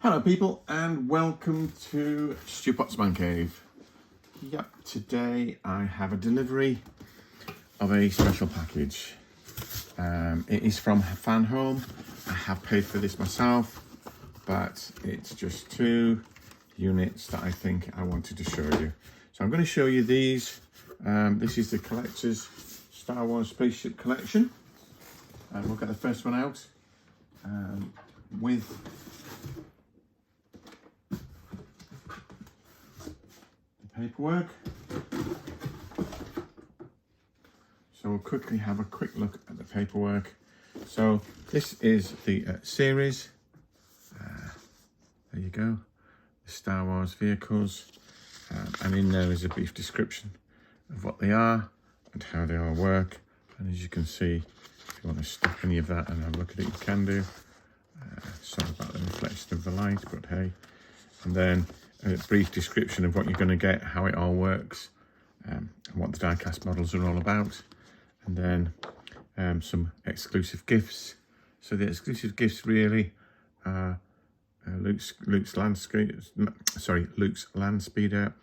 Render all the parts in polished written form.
Hello people and welcome to Stu Potts Man Cave. Yep, today I have a delivery of a special package. It is from FANHOME. I have paid for this myself, but it's just 2 units that I think I wanted to show you. So I'm going to show you these. This is the collector's Star Wars spaceship collection. And we'll get the first one out with paperwork. So we'll quickly have a quick look at the paperwork. So this is the series. There you go, the Star Wars vehicles, and in there is a brief description of what they are and how they all work. And as you can see, if you want to stop any of that and have a look at it, you can do. Sorry about the reflection of the light, but hey. And then a brief description of what you're going to get, how it all works, and what the die-cast models are all about. And then some exclusive gifts. So the exclusive gifts really are Luke's land speeder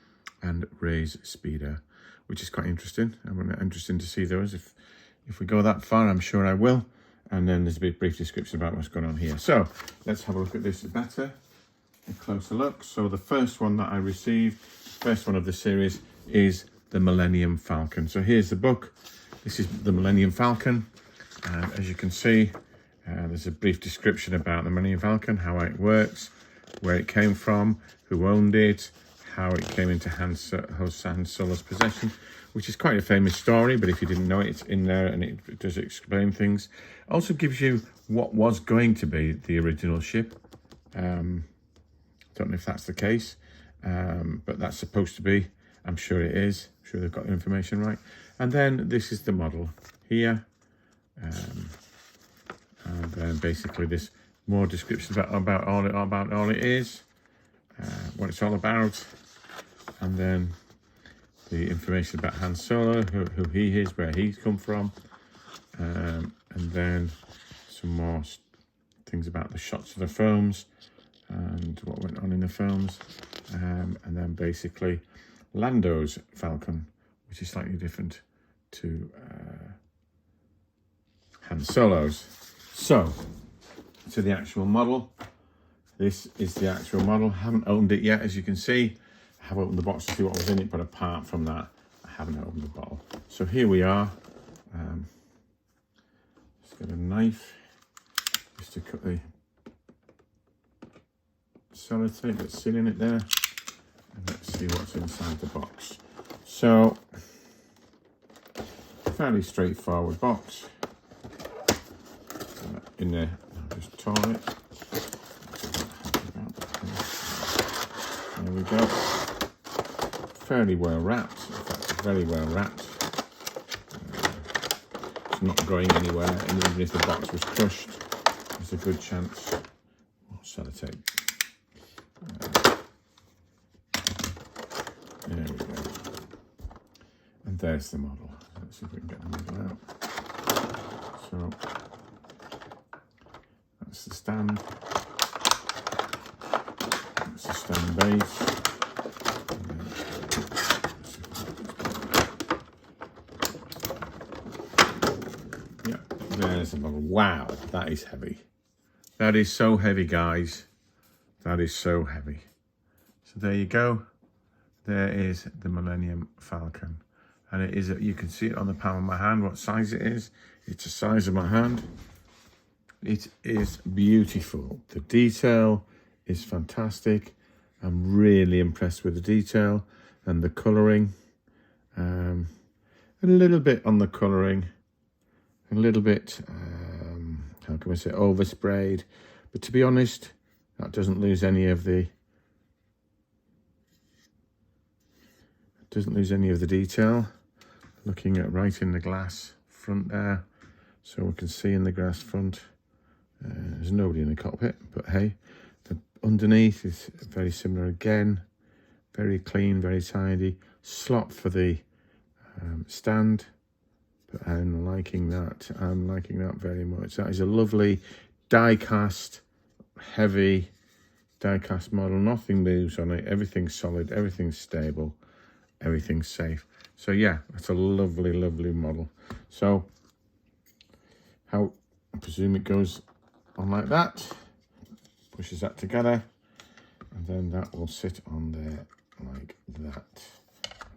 and Rey's speeder, which is quite interesting. Interesting to see those. If we go that far, I'm sure I will. And then there's a brief description about what's going on here. So let's have a look at this better. A closer look. So the first one that I received, first one of the series, is the Millennium Falcon. So here's the book. This is the Millennium Falcon. As you can see, there's a brief description about the Millennium Falcon, how it works, where it came from, who owned it, how it came into Han Solo's possession, which is quite a famous story, but if you didn't know it, it's in there and it does explain things. Also gives you what was going to be the original ship. Don't know if that's the case, but that's supposed to be. I'm sure it is. I'm sure they've got the information right. And then this is the model here. And then basically this more description about all it is, what it's all about. And then the information about Han Solo, who he is, where he's come from. And then some more things about the shots of the films and what went on in the films, and then basically Lando's Falcon, which is slightly different to Han Solo's. So to the actual model. This is the actual model. I haven't opened it yet, as you can see. I have opened the box to see what was in it, but apart from that, I haven't opened the bottle. So here we are. Just got a knife just to cut the sellotape that's sitting in it there, and let's see what's inside the box. So fairly straightforward box. In there, I'll just tore it. There we go. Fairly well wrapped. In fact, very well wrapped. It's not going anywhere, and even if the box was crushed, there's a good chance. Oh, sellotape. There we go. And there's the model. Let's see if we can get the model out. So that's the stand. That's the stand base. Yeah, there's the model. Wow, that is heavy. That is so heavy, guys. That is so heavy. So there you go. There is the Millennium Falcon. And it is, you can see it on the palm of my hand, what size it is. It's the size of my hand. It is beautiful. The detail is fantastic. I'm really impressed with the detail and the colouring. A little bit on the colouring. A little bit, how can we say, oversprayed. But to be honest, that doesn't lose any of the detail. Looking at right in the glass front there, so we can see in the glass front. There's nobody in the cockpit, but hey, the underneath is very similar again. Very clean, very tidy. Slot for the stand, but I'm liking that. I'm liking that very much. That is a lovely die-cast, heavy die-cast model, nothing moves on it, everything's solid, everything's stable, everything's safe. So yeah, that's a lovely, lovely model. So how, I presume it goes on like that, pushes that together, and then that will sit on there like that.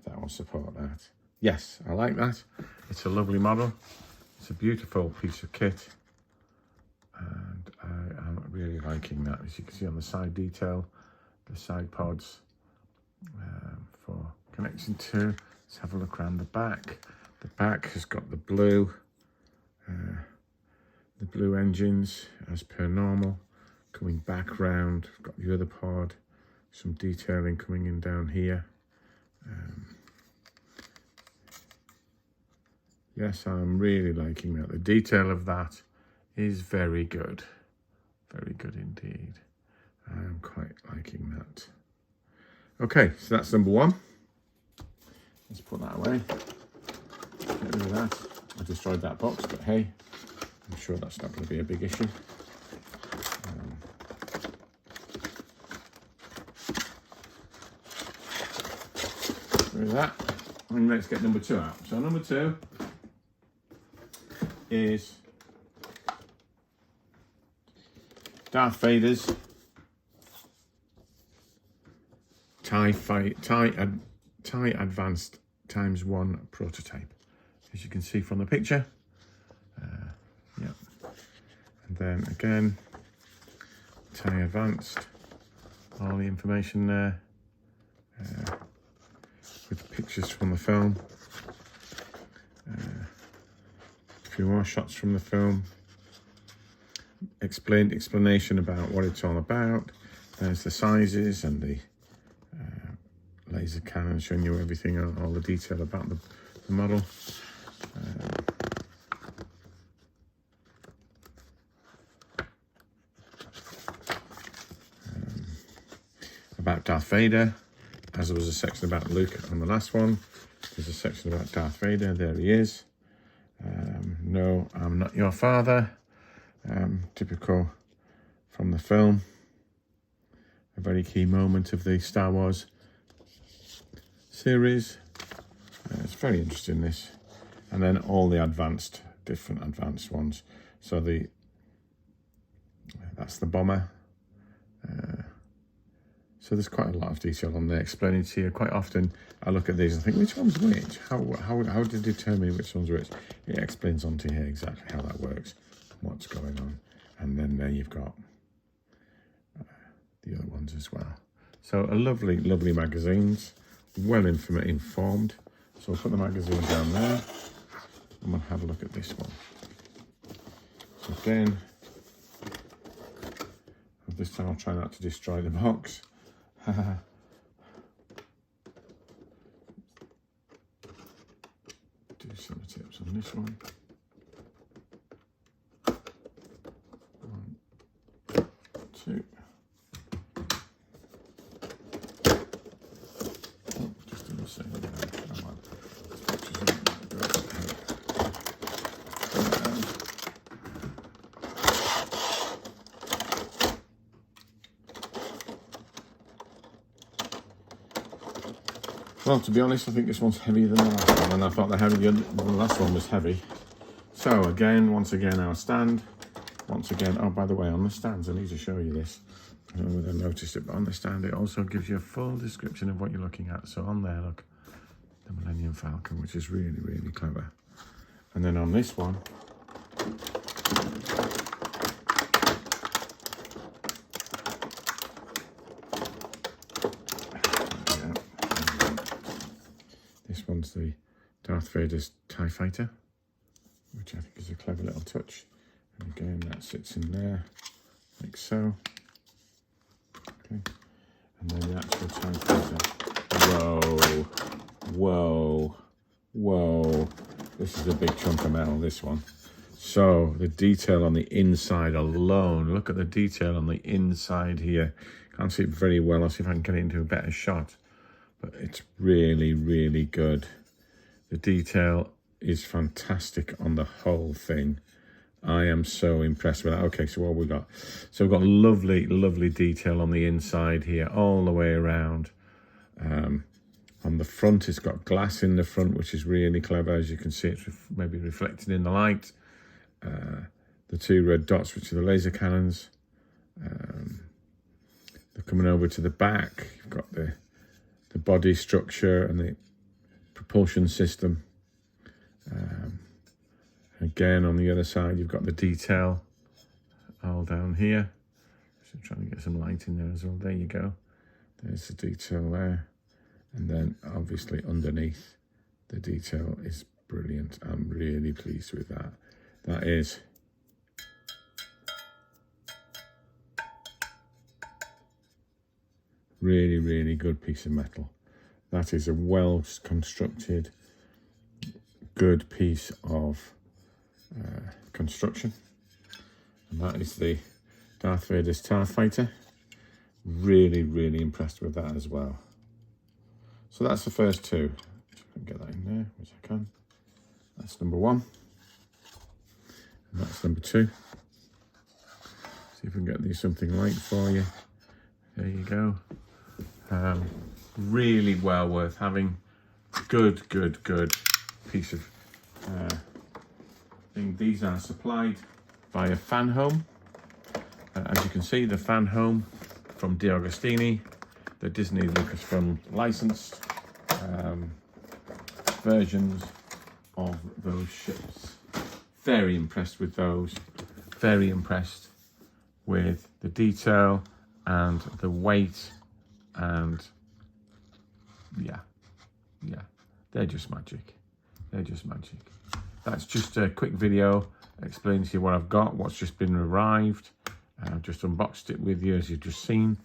That will support that. Yes, I like that. It's a lovely model. It's a beautiful piece of kit, and I am really liking that. As you can see on the side detail, the side pods for connection to. Let's have a look around the back. The back has got the blue engines as per normal. Coming back round, got the other pod, some detailing coming in down here. Yes, I'm really liking that. The detail of that is very good. Very good indeed. I'm quite liking that. Okay, so that's number one. Let's put that away. Get rid of that. I destroyed that box, but hey, I'm sure that's not going to be a big issue. Get rid of that. And let's get number two out. So number two is Darth Vader's TIE Advanced ×1 prototype, as you can see from the picture. Yeah, and then again, TIE Advanced, all the information there, with pictures from the film. A few more shots from the film. Explanation about what it's all about. There's the sizes and the laser cannon showing you everything, all the detail about the model. About Darth Vader, as there was a section about Luke on the last one, there's a section about Darth Vader. There he is. No, I'm not your father. Typical from the film. A very key moment of the Star Wars series. It's very interesting, this. And then all the different advanced ones. So that's the bomber. So there's quite a lot of detail on there explaining to you. Quite often I look at these and think, which one's which? How to determine which one's which? It explains onto here exactly how that works, what's going on. And then there you've got the other ones as well. So a lovely, lovely magazines, well informed. So I'll put the magazine down there and we'll have a look at this one. So again, this time I'll try not to destroy the box. Do some tips on this one. 1, 2. Oh, just in a second. Come on. Well, to be honest, I think this one's heavier than the last one, and I thought the last one was heavy. So again, once again, our stand. Once again, oh, by the way, on the stands, I need to show you this. I don't know whether I noticed it, but on the stand, it also gives you a full description of what you're looking at. So on there, look, the Millennium Falcon, which is really, really clever. And then on this one, this one's the Darth Vader's TIE Fighter, which I think is a clever little touch. And again, that sits in there, like so. Okay. And then the actual TIE Fighter. Whoa, whoa, whoa. This is a big chunk of metal, this one. So the detail on the inside alone, look at the detail on the inside here. Can't see it very well. I'll see if I can get it into a better shot. But it's really, really good. The detail is fantastic on the whole thing. I am so impressed with that. Okay, so what we got? So we've got lovely, lovely detail on the inside here, all the way around. On the front, it's got glass in the front, which is really clever. As you can see, it's maybe reflected in the light. The 2 red dots, which are the laser cannons. They're coming over to the back. You've got the body structure and the propulsion system. Again, on the other side, you've got the detail all down here. So I'm trying to get some light in there as well. There you go. There's the detail there. And then obviously underneath, the detail is brilliant. I'm really pleased with that. That is really, really good piece of metal. That is a well constructed, good piece of construction. And that is the Darth Vader's TIE fighter. Really, really impressed with that as well. So that's the first 2. If I can get that in there, which I can. That's number 1. And that's number 2. See if we can get these something light for you. There you go. Really well worth having. Good piece of thing. These are supplied via FANHOME. As you can see, the FANHOME from Agostini, the Disney Lucasfilm licensed versions of those ships. Very impressed with those. Very impressed with the detail and the weight, and yeah, they're just magic. They're just magic. That's just a quick video explaining to you what I've got, what's just been arrived. I've just unboxed it with you, as you've just seen.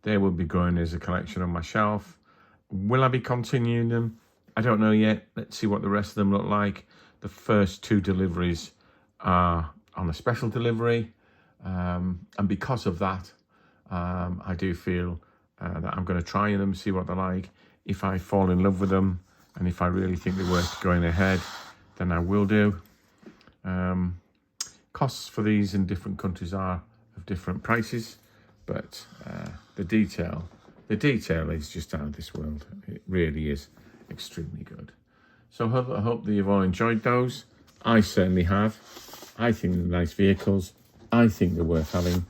They will be going as a collection on my shelf. Will I be continuing them? I don't know yet. Let's see what the rest of them look like. The first 2 deliveries are on a special delivery. And because of that, I do feel that I'm going to try them, see what they're like. If I fall in love with them, and if I really think they're worth going ahead, then I will do. Costs for these in different countries are of different prices, but the detail is just out of this world. It really is extremely good. So I hope that you've all enjoyed those. I certainly have. I think they're nice vehicles. I think they're worth having.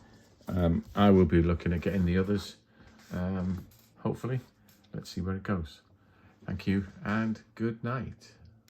I will be looking at getting the others, hopefully. Let's see where it goes. Thank you and good night.